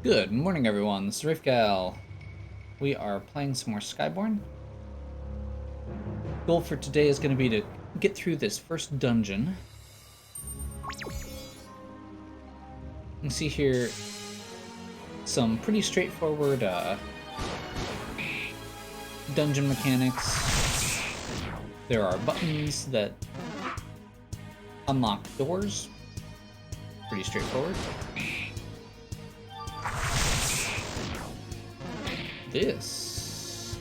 Good morning, everyone. This is Rifgal. We are playing some more Skyborn. Goal for today is going to be to get through this first dungeon. You can see here some pretty straightforward dungeon mechanics. There are buttons that unlock doors. Pretty straightforward. This.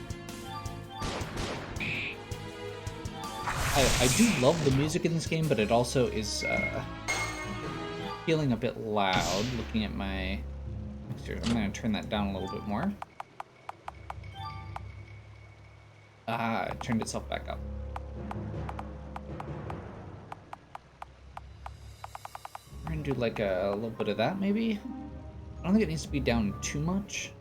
I do love the music in this game, but it also is feeling a bit loud. Looking at my... I'm going to turn that down a little bit more. Ah, it turned itself back up. We're going to do like a little bit of that, maybe? I don't think it needs to be down too much.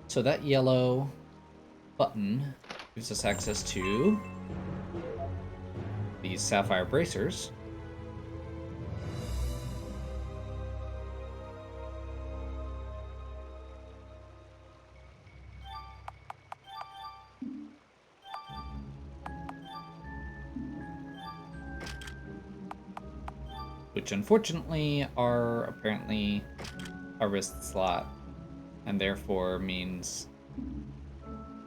So that yellow button gives us access to these sapphire bracers. Which unfortunately are apparently a wrist slot, and therefore means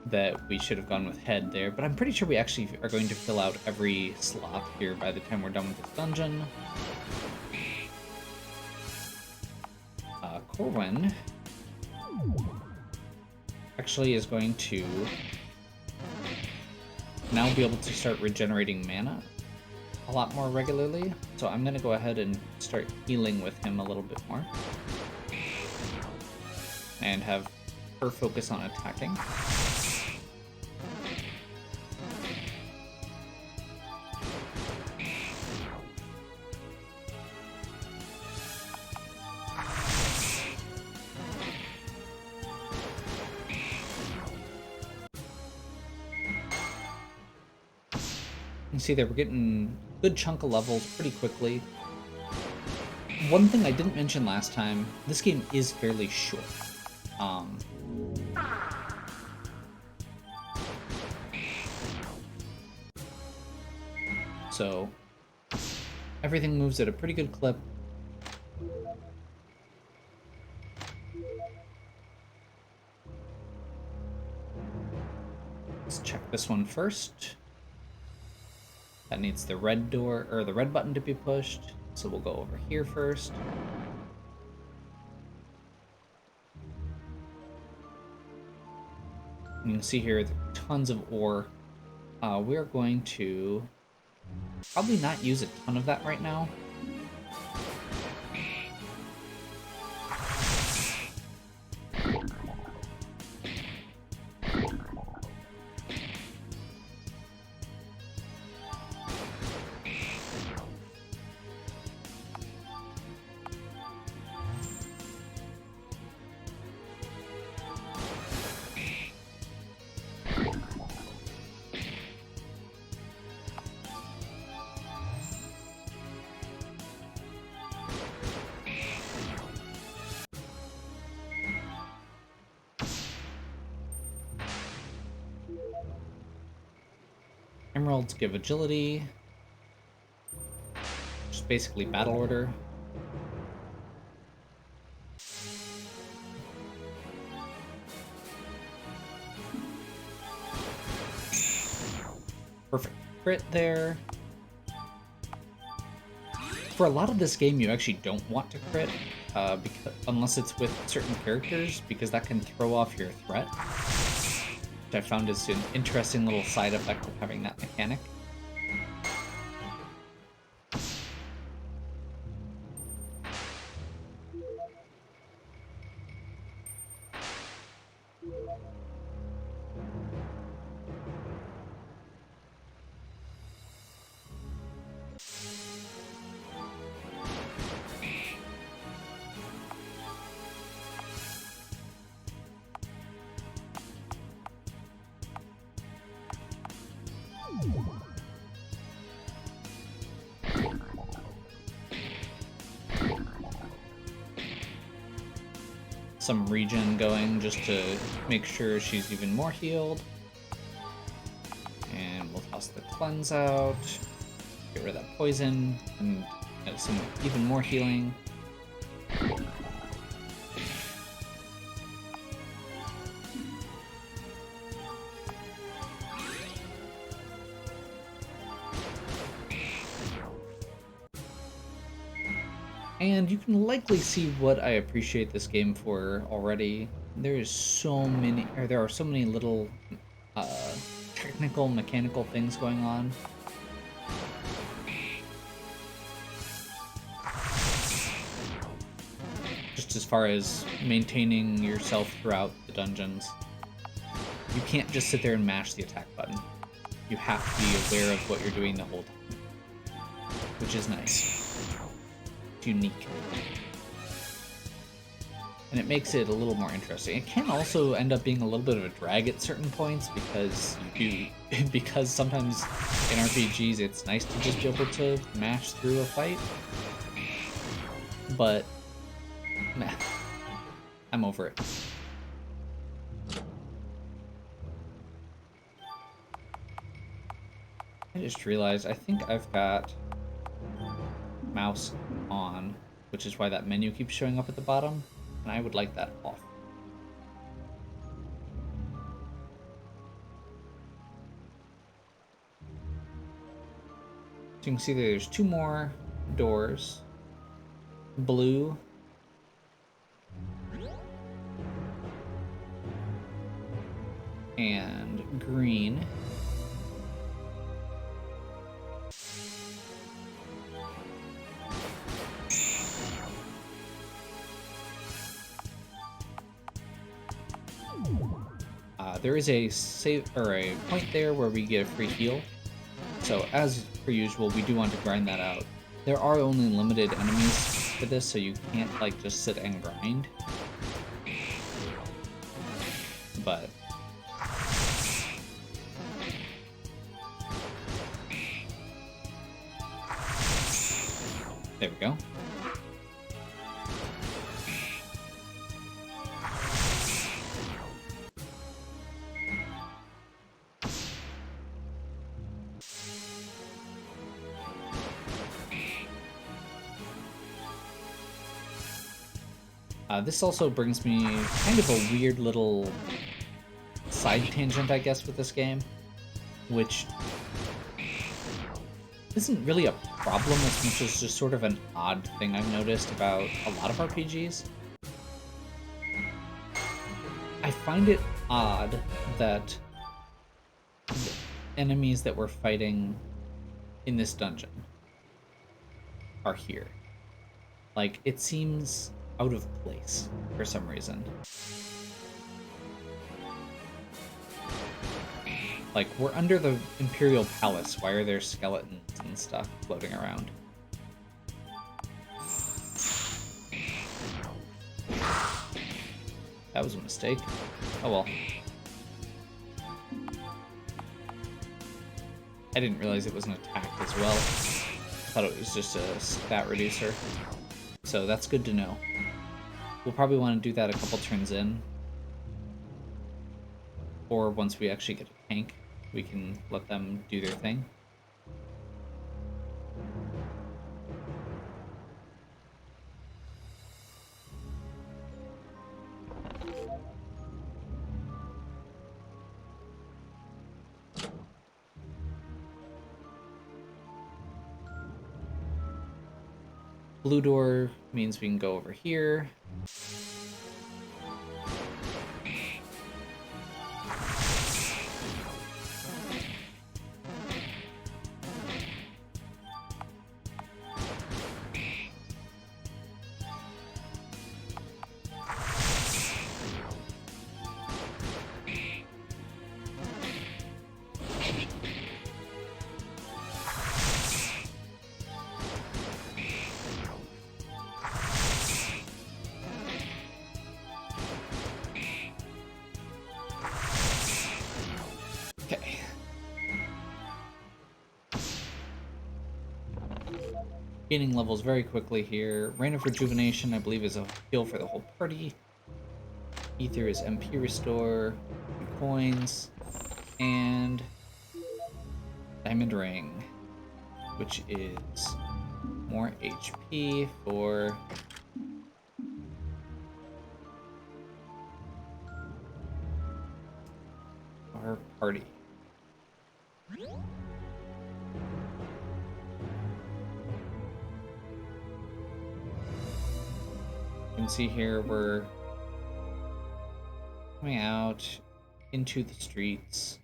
that we should have gone with head there, but I'm pretty sure we actually are going to fill out every slot here by the time we're done with this dungeon. Corwin actually is going to now be able to start regenerating mana a lot more regularly, so I'm going to go ahead and start healing with him a little bit more. And have her focus on attacking. You can see that we're getting a good chunk of levels pretty quickly. One thing I didn't mention last time, this game is fairly short. So everything moves at a pretty good clip. Let's check this one first. That needs the red door, or the red button to be pushed. So we'll go over here first. You can see here tons of ore. We're going to probably not use a ton of that right now. Emeralds give agility. Just basically battle order. Perfect crit there. For a lot of this game, you actually don't want to crit, unless it's with certain characters, because that can throw off your threat. I found is an interesting little side effect of having that mechanic. some regen going just to make sure she's even more healed. And we'll toss the cleanse out, get rid of that poison, and some even more healing. And you can likely see what I appreciate this game for already. There are so many little technical, mechanical things going on. Just as far as maintaining yourself throughout the dungeons. You can't just sit there and mash the attack button. You have to be aware of what you're doing the whole time, which is nice. It's unique. And it makes it a little more interesting. It can also end up being a little bit of a drag at certain points because sometimes in RPGs it's nice to just be able to mash through a fight. But meh, I'm over it. I just realized I think I've got mouse on, which is why that menu keeps showing up at the bottom, and I would like that off. So you can see that there's 2 more doors. Blue. And green. There is a save or a point there where we get a free heal. So as per usual, we do want to grind that out. There are only limited enemies for this, so you can't like just sit and grind. But there we go. This also brings me kind of a weird little side tangent, I guess, with this game, which isn't really a problem as much as just sort of an odd thing I've noticed about a lot of RPGs. I find it odd that the enemies that we're fighting in this dungeon are here. Like, it seems out of place for some reason. Like, we're under the Imperial Palace. Why are there skeletons and stuff floating around? That was a mistake. Oh well. I didn't realize it was an attack as well. I thought it was just a stat reducer. So that's good to know. We'll probably want to do that a couple turns in. Or once we actually get a tank, we can let them do their thing. Blue door means we can go over here. Gaining levels very quickly here. Rain of Rejuvenation, I believe, is a heal for the whole party. Ether is MP restore, 2 coins, and diamond ring, which is more HP for our party. You can see here we're coming out into the streets.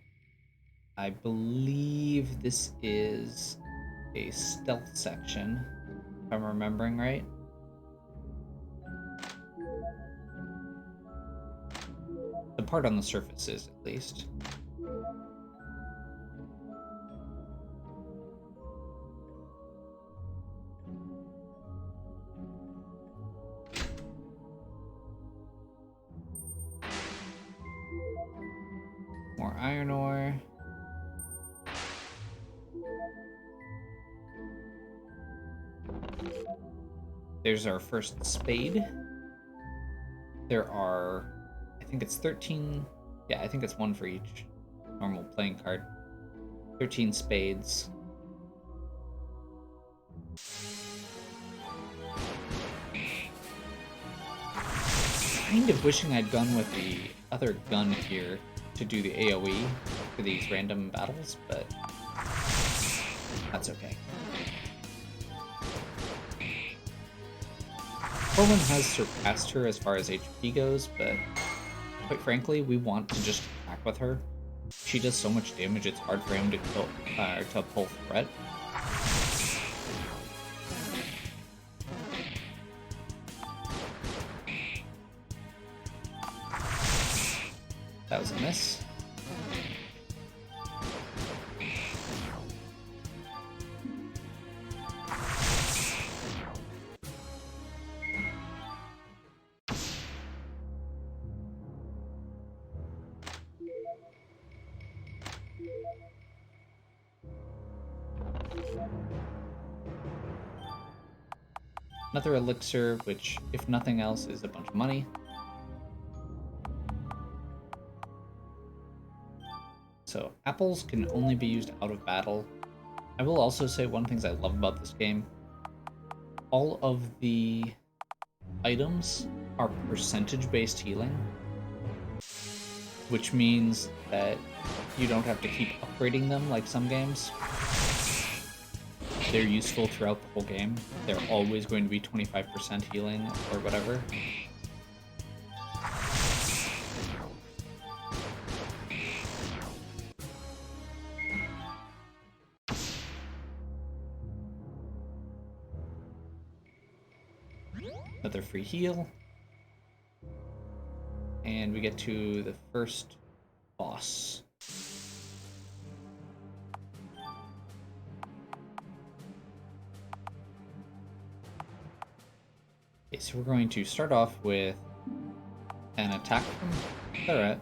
I believe this is a stealth section, if I'm remembering right. The part on the surface is, at least. More iron ore. There's our first spade. There are, I think it's 13, yeah, I think it's 1 for each normal playing card. 13 spades. Kind of wishing I'd gone with the other gun here to do the AoE for these random battles, but that's okay. Corwin has surpassed her as far as HP goes, but quite frankly, we want to just attack with her. She does so much damage, it's hard for him to kill, to pull threat. That was a miss. Another elixir, which, if nothing else, is a bunch of money. So, apples can only be used out of battle. I will also say one of the things I love about this game. All of the items are percentage-based healing, which means that you don't have to keep upgrading them like some games. They're useful throughout the whole game. They're always going to be 25% healing or whatever. Another free heal. And we get to the first boss. Okay, so we're going to start off with an attack from Claret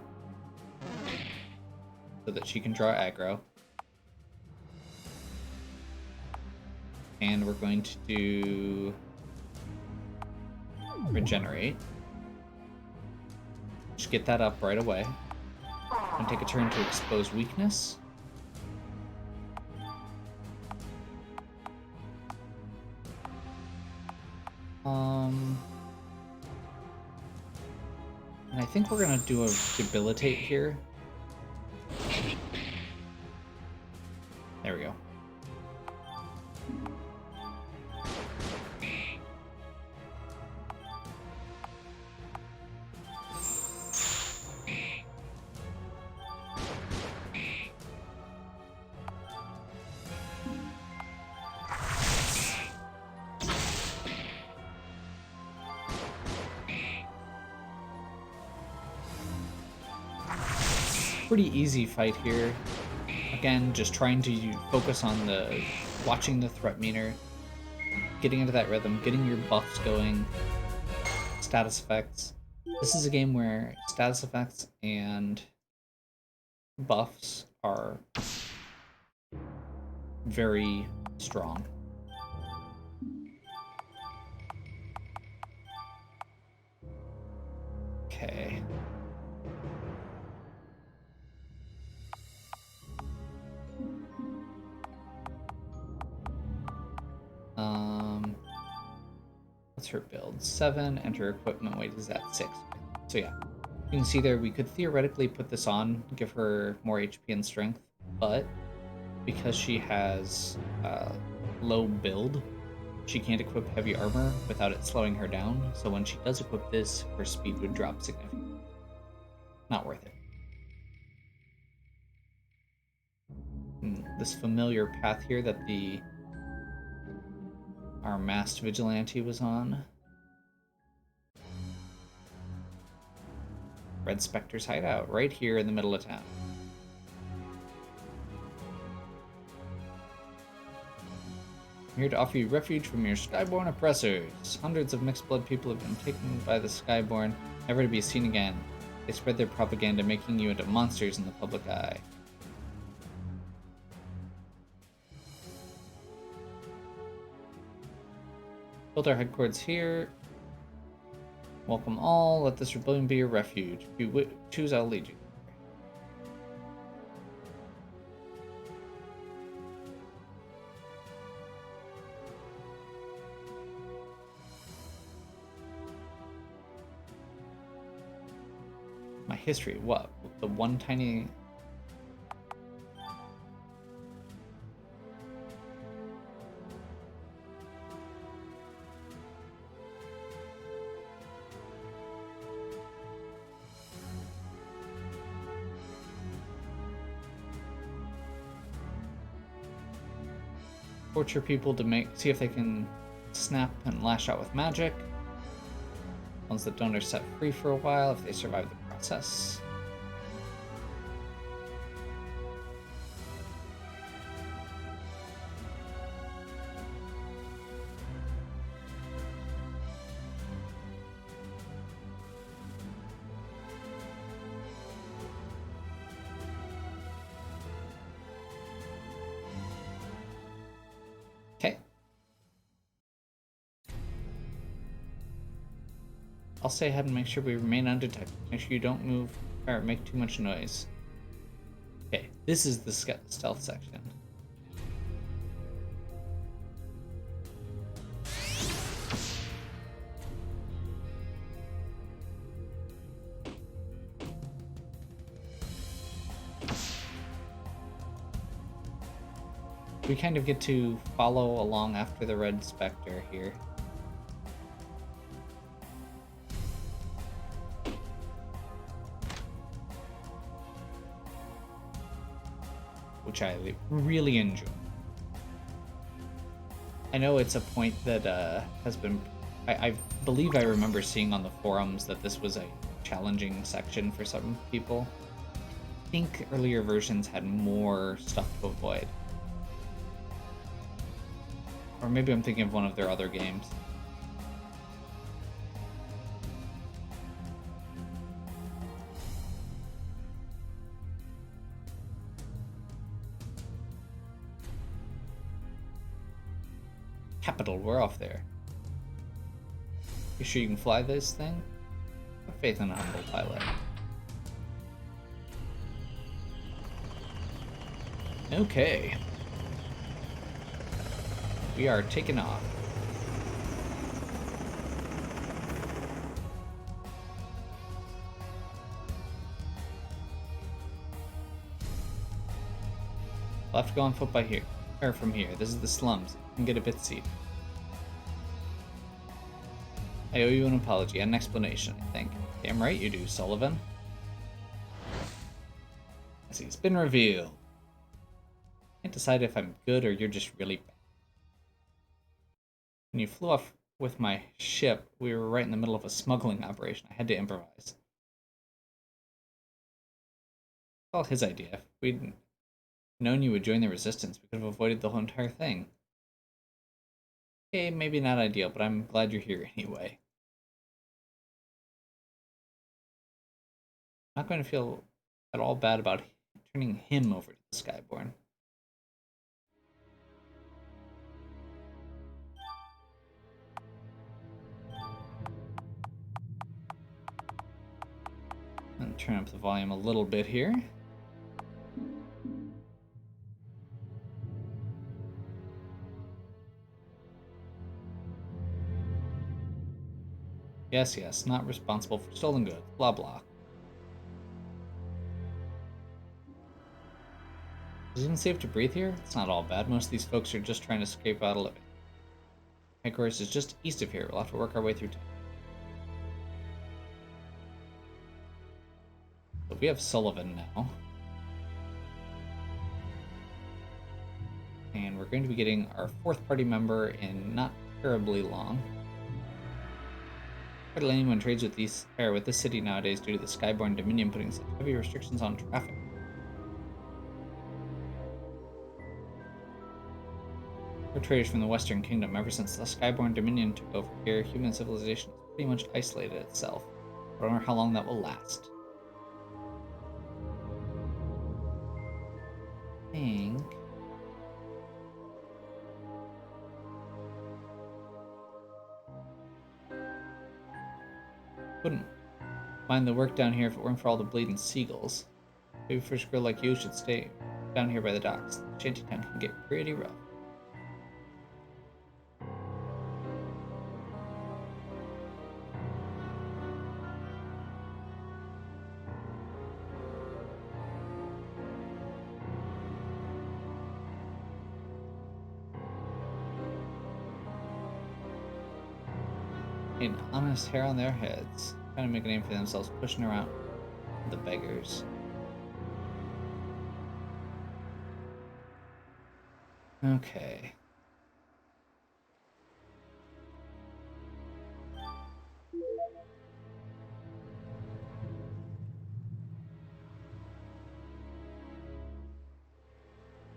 so that she can draw aggro. And we're going to do regenerate. Just get that up right away. And take a turn to expose weakness. And I think we're gonna do a debilitate here. There we go. Pretty easy fight here. Again, just trying to focus on the watching the threat meter, getting into that rhythm, getting your buffs going, status effects. This is a game where status effects and buffs are very strong. Okay. What's her build? 7, and her equipment weight is at 6. So yeah, you can see there we could theoretically put this on, give her more HP and strength, but because she has low build, she can't equip heavy armor without it slowing her down, so when she does equip this, her speed would drop significantly. Not worth it. This familiar path here that our masked vigilante was on. Red Spectre's hideout, right here in the middle of town. I'm here to offer you refuge from your Skyborn oppressors. Hundreds of mixed blood people have been taken by the Skyborn, never to be seen again. They spread their propaganda, making you into monsters in the public eye. Build our headquarters here. Welcome all. Let this rebellion be your refuge. If you choose, I'll lead you. My history. What? The one tiny... Torture people to see if they can snap and lash out with magic. Ones that don't are set free for a while if they survive the process. Okay. I'll stay ahead and make sure we remain undetected. Make sure you don't move or make too much noise. Okay, this is the stealth section. We kind of get to follow along after the Red Spectre here. Which I really enjoy. I know it's a point that has been... I believe I remember seeing on the forums that this was a challenging section for some people. I think earlier versions had more stuff to avoid. Or maybe I'm thinking of one of their other games. Capital, we're off there. You sure you can fly this thing? Have faith in a humble pilot. Okay. We are taking off. We'll have to go on foot by here. Or from here. This is the slums. You can get a bit seat. I owe you an apology and an explanation, I think. Damn right you do, Sullivan. I see, it's been revealed. Can't decide if I'm good or you're just really bad. When you flew off with my ship, we were right in the middle of a smuggling operation. I had to improvise. It's all his idea. If we'd known you would join the resistance, we could have avoided the whole entire thing. Okay, maybe not ideal, but I'm glad you're here anyway. I'm not going to feel at all bad about turning him over to the Skyborn. I'm going to turn up the volume a little bit here. Yes, yes, not responsible for stolen goods. Blah, blah. Is it even safe to breathe here? It's not all bad. Most of these folks are just trying to scrape out a living. Headquarters is just east of here. We'll have to work our way through town. So we have Sullivan now. And we're going to be getting our 4th party member in not terribly long. Hardly anyone trades with this city nowadays due to the Skyborn Dominion putting such heavy restrictions on traffic. We're traders from the Western Kingdom. Ever since the Skyborn Dominion took over here, human civilization has pretty much isolated itself. I wonder how long that will last. I think... Wouldn't mind the work down here if it weren't for all the bleeding seagulls. Maybe fish girl like you should stay down here by the docks. Shantytown can get pretty rough. An honest hair on their heads, trying to make a name for themselves, pushing around the beggars. Okay.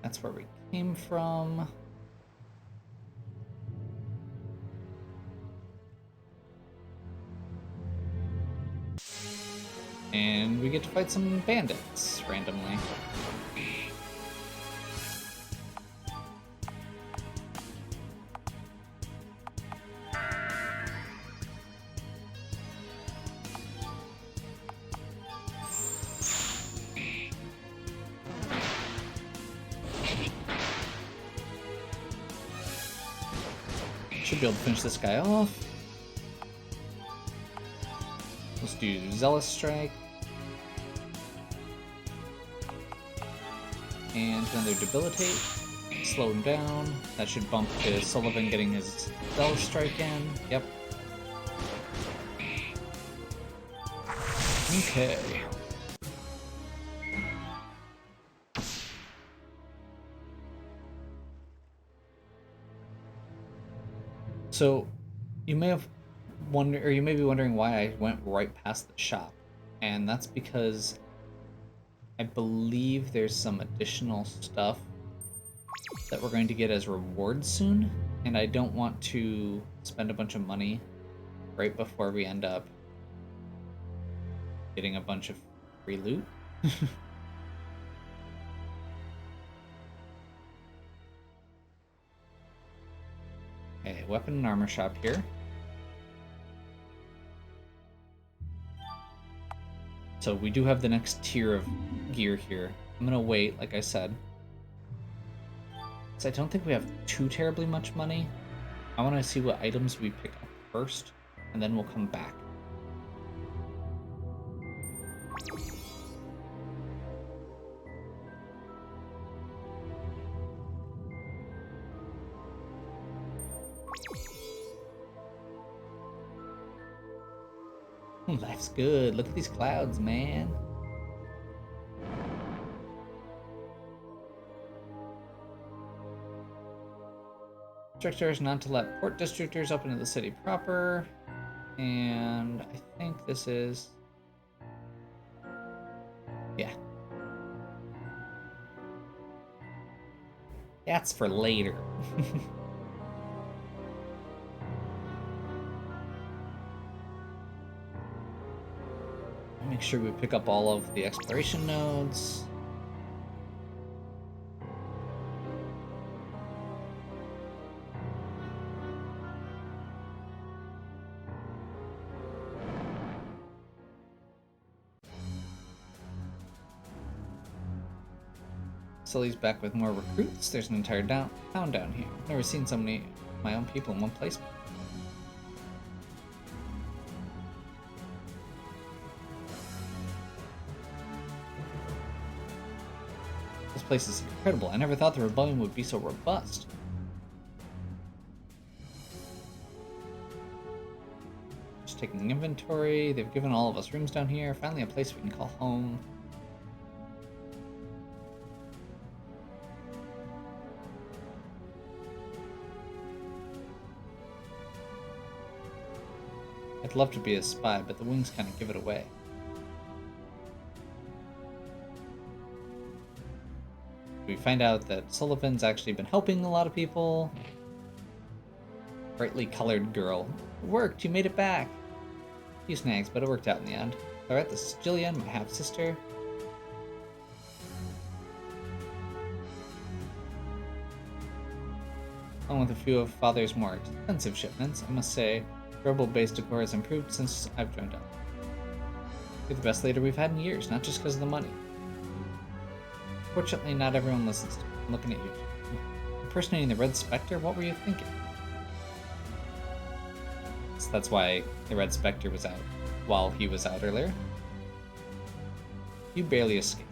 That's where we came from. And we get to fight some bandits randomly. Should be able to finish this guy off. Let's do Zealous Strike. And another Debilitate. Slow him down. That should bump to Sullivan getting his Zealous Strike in. Yep. Okay. So, you may be wondering why I went right past the shop, and that's because I believe there's some additional stuff that we're going to get as rewards soon, and I don't want to spend a bunch of money right before we end up getting a bunch of free loot. Okay, weapon and armor shop here. So we do have the next tier of gear here. I'm gonna wait, like I said. So I don't think we have too terribly much money. I want to see what items we pick up first, and then we'll come back. Life's good. Look at these clouds, man. Districtors not to let port districtors up into the city proper. And I think this is... yeah. That's for later. Make sure we pick up all of the exploration nodes. Sully's back with more recruits. There's an entire town down here. Never seen so many of my own people in one place. place is incredible. I never thought the rebellion would be so robust. Just taking inventory. They've given all of us rooms down here. Finally a place we can call home. I'd love to be a spy, but the wings kind of give it away. We find out that Sullivan's actually been helping a lot of people. Brightly colored girl. It worked, you made it back. A few snags, but it worked out in the end. Alright, this is Jillian, my half-sister. Along with a few of Father's more expensive shipments, I must say, Rebel base decor has improved since I've joined up. You're the best leader we've had in years, not just because of the money. Fortunately, not everyone listens to me. I'm looking at you. Impersonating the Red Spectre? What were you thinking? So that's why the Red Spectre was out while he was out earlier. You barely escaped.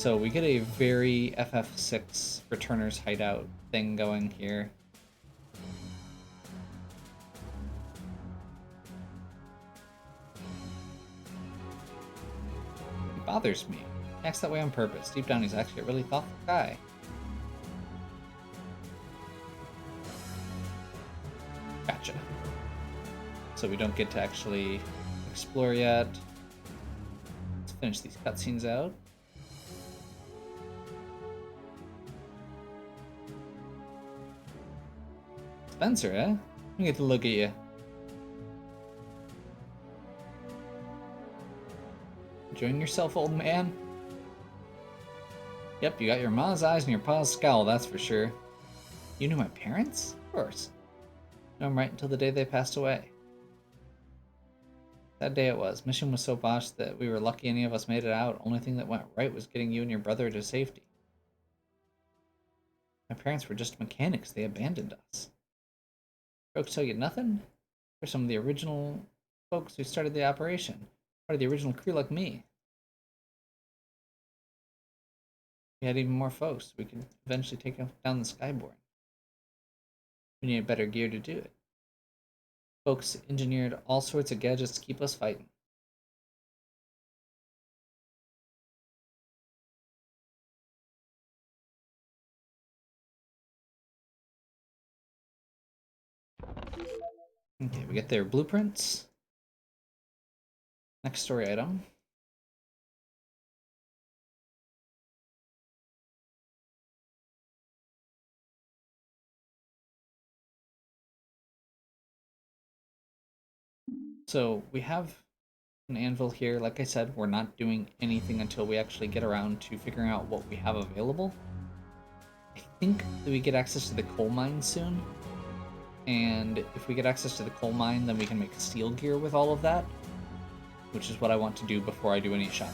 So we get a very FF6 Returners hideout thing going here. He bothers me. He acts that way on purpose. Deep down he's actually a really thoughtful guy. Gotcha. So we don't get to actually explore yet. Let's finish these cutscenes out. Spencer, eh? Let me get to look at you. Enjoying yourself, old man? Yep, you got your ma's eyes and your pa's scowl, that's for sure. You knew my parents? Of course. Knew them right until the day they passed away. That day it was. Mission was so botched that we were lucky any of us made it out. Only thing that went right was getting you and your brother to safety. My parents were just mechanics. They abandoned us. Folks tell you nothing? For some of the original folks who started the operation. Part of the original crew like me. We had even more folks. We could eventually take down the Skyborn. We needed better gear to do it. Folks engineered all sorts of gadgets to keep us fighting. Okay, we get their blueprints. Next story item. So we have an anvil here. Like I said, we're not doing anything until we actually get around to figuring out what we have available. I think that we get access to the coal mine soon. And if we get access to the coal mine, then we can make steel gear with all of that, which is what I want to do before I do any shopping.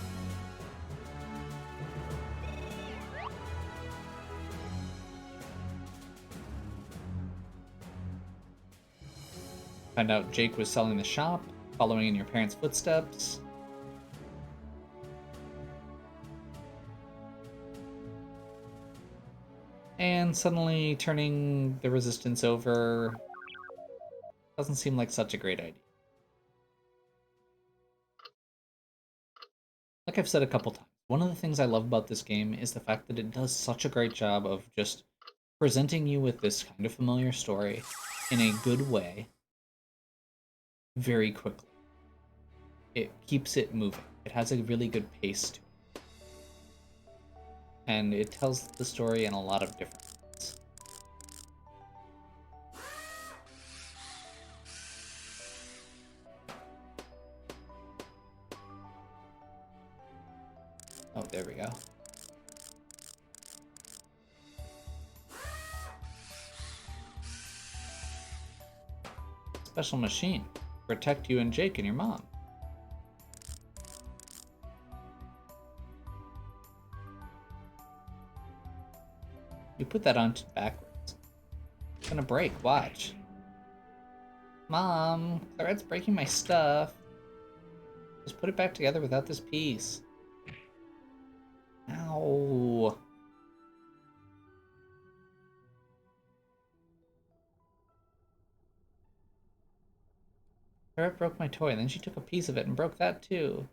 Find out Jake was selling the shop, following in your parents' footsteps. And suddenly turning the resistance over doesn't seem like such a great idea. Like I've said a couple times, one of the things I love about this game is the fact that it does such a great job of just presenting you with this kind of familiar story in a good way very quickly. It keeps it moving. It has a really good pace to it. And it tells the story in a lot of different ways. Oh, there we go. Special machine. Protect you and Jake and your mom. You put that on backwards. It's gonna break, watch. Mom, Clarette's breaking my stuff. Just put it back together without this piece. Ow. Claret broke my toy, and then she took a piece of it and broke that too.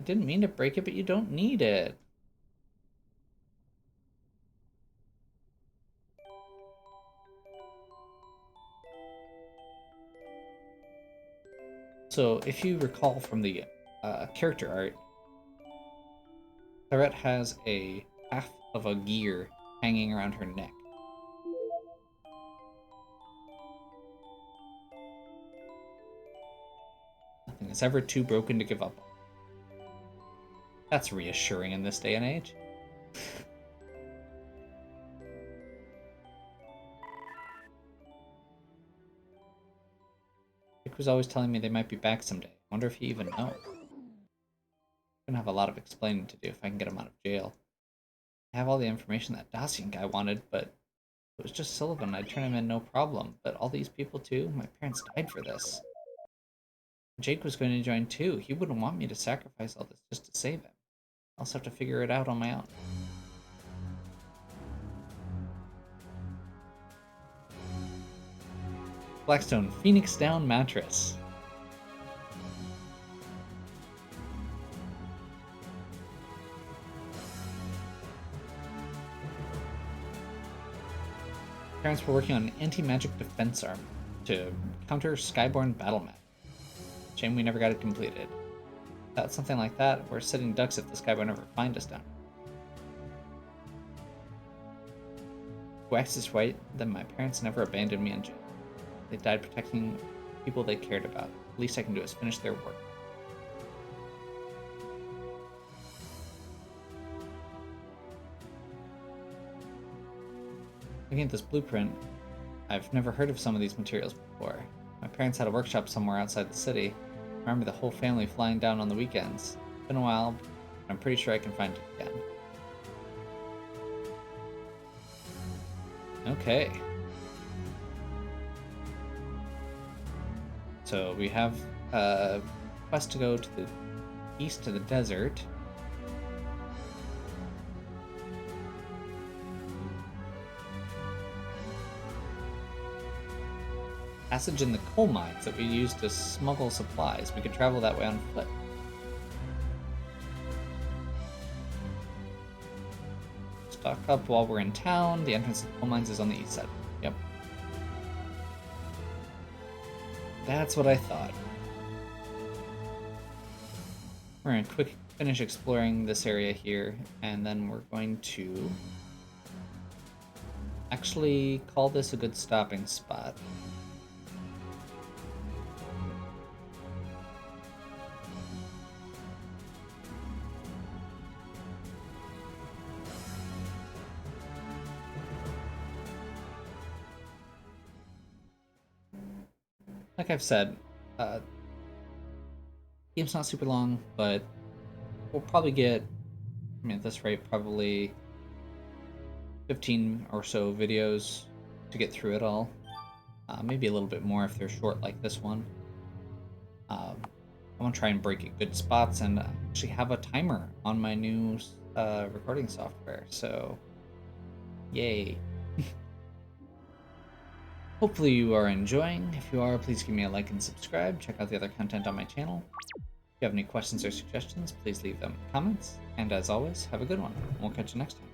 I didn't mean to break it, but you don't need it. So, if you recall from the character art, Claret has a half of a gear hanging around her neck. Nothing is ever too broken to give up on. That's reassuring in this day and age. Dick was always telling me they might be back someday. Wonder if he even knows. I'm gonna have a lot of explaining to do if I can get him out of jail. I have all the information that Dacian guy wanted, but if it was just Sullivan, I'd turn him in no problem. But all these people too? My parents died for this. Jake was going to join too. He wouldn't want me to sacrifice all this just to save him. I'll just have to figure it out on my own. Blackstone Phoenix Down mattress. Parents were working on an anti-magic defense armor to counter Skyborn battle magic. Shame we never got it completed. Without something like that, we're sitting ducks if the Skyborn ever find us down. Wax is right, then my parents never abandoned me in jail. They died protecting people they cared about. The least I can do is finish their work. Looking at this blueprint, I've never heard of some of these materials before. My parents had a workshop somewhere outside the city. I remember the whole family flying down on the weekends. It's been a while, but I'm pretty sure I can find it again. Okay. So we have a quest to go to the east of the desert. Passage in the coal mines that we use to smuggle supplies. We could travel that way on foot. Stock up while we're in town. The entrance to the coal mines is on the east side. Yep. That's what I thought. We're going to quick finish exploring this area here, and then we're going to actually call this a good stopping spot. Like I've said, game's not super long, but we'll probably get, I mean, at this rate, probably 15 or so videos to get through it all. Maybe a little bit more if they're short like this one. I want to try and break at good spots and actually have a timer on my new recording software, so yay. Hopefully you are enjoying. If you are, please give me a like and subscribe. Check out the other content on my channel. If you have any questions or suggestions, please leave them in the comments. And as always, have a good one. We'll catch you next time.